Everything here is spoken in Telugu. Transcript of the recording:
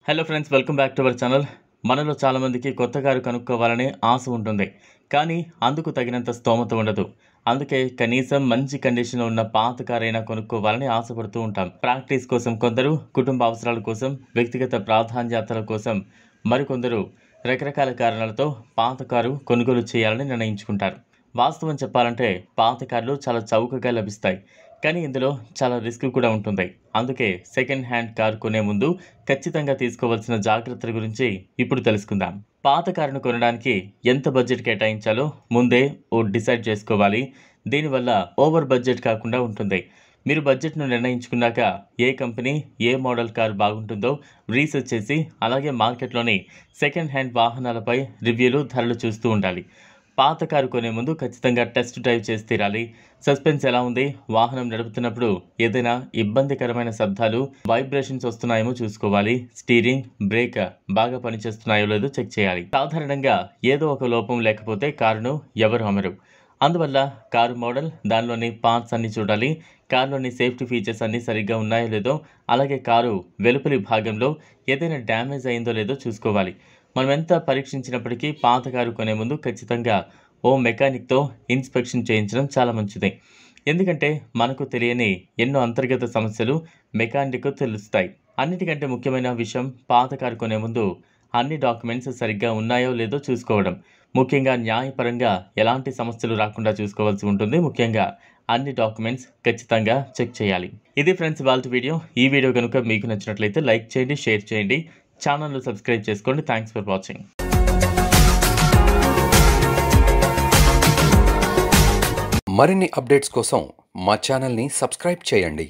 Hello friends, welcome back to our channel. మనలో చాలామందికి కొత్త కారు కొనుక్కోవాలనే ఆశ ఉంటుంది, కానీ అందుకు తగినంత స్తోమత ఉండదు. అందుకే కనీసం మంచి కండిషన్లో ఉన్న పాత కారు అయినా కొనుక్కోవాలని ఆశపడుతూ ఉంటాం. ప్రాక్టీస్ కోసం కొందరు, కుటుంబ అవసరాల కోసం, వ్యక్తిగత ప్రాధాన్యతల కోసం మరికొందరు రకరకాల కారణాలతో పాత కారు కొనుగోలు చేయాలని నిర్ణయించుకుంటారు. వాస్తవం చెప్పాలంటే పాత కార్లు చాలా చౌకగా లభిస్తాయి, కానీ ఇందులో చాలా రిస్క్ కూడా ఉంటుంది. అందుకే సెకండ్ హ్యాండ్ కార్ కొనే ముందు ఖచ్చితంగా తీసుకోవాల్సిన జాగ్రత్తల గురించి ఇప్పుడు తెలుసుకుందాం. పాత కారును కొనడానికి ఎంత బడ్జెట్ కేటాయించాలో ముందే డిసైడ్ చేసుకోవాలి. దీనివల్ల ఓవర్ బడ్జెట్ కాకుండా ఉంటుంది. మీరు బడ్జెట్ను నిర్ణయించుకున్నాక ఏ కంపెనీ, ఏ మోడల్ కార్ బాగుంటుందో రీసెర్చ్ చేసి, అలాగే మార్కెట్లోని సెకండ్ హ్యాండ్ వాహనాలపై రివ్యూలు, ధరలు చూస్తూ ఉండాలి. పాత కారు కొనే ముందు ఖచ్చితంగా టెస్ట్ డ్రైవ్ చేసి తీరాలి. సస్పెన్స్ ఎలా ఉంది, వాహనం నడుపుతున్నప్పుడు ఏదైనా ఇబ్బందికరమైన శబ్దాలు, వైబ్రేషన్స్ వస్తున్నాయేమో చూసుకోవాలి. స్టీరింగ్, బ్రేక్ బాగా పనిచేస్తున్నాయో లేదో చెక్ చేయాలి. సాధారణంగా ఏదో ఒక లోపం లేకపోతే కారును ఎవరు అమ్మరు. అందువల్ల కారు మోడల్, దానిలోని పార్ట్స్ అన్ని చూడాలి. కారులోని సేఫ్టీ ఫీచర్స్ అన్నీ సరిగ్గా ఉన్నాయో లేదో, అలాగే కారు వెలుపలి భాగంలో ఏదైనా డ్యామేజ్ అయిందో లేదో చూసుకోవాలి. మనం ఎంత పరీక్షించినప్పటికీ పాత కారు కొనే ముందు ఖచ్చితంగా ఓ మెకానిక్తో ఇన్స్పెక్షన్ చేయించడం చాలా మంచిది. ఎందుకంటే మనకు తెలియని ఎన్నో అంతర్గత సమస్యలు మెకానిక్కు తెలుస్తాయి. అన్నిటికంటే ముఖ్యమైన విషయం, పాత కారు కొనే ముందు అన్ని డాక్యుమెంట్స్ సరిగ్గా ఉన్నాయో లేదో చూసుకోవడం. ముఖ్యంగా న్యాయపరంగా ఎలాంటి సమస్యలు రాకుండా చూసుకోవాల్సి ఉంటుంది. ముఖ్యంగా అన్ని డాక్యుమెంట్స్ ఖచ్చితంగా చెక్ చేయాలి. ఇది ఫ్రెండ్స్ ఇవాల్టి వీడియో. ఈ వీడియో కనుక మీకు నచ్చినట్లయితే లైక్ చేయండి, షేర్ చేయండి, ఛానల్ను సబ్స్క్రైబ్ చేసుకోండి. Thanks for watching. మరిన్ని అప్డేట్స్ కోసం మా ఛానల్ని సబ్స్క్రైబ్ చేయండి.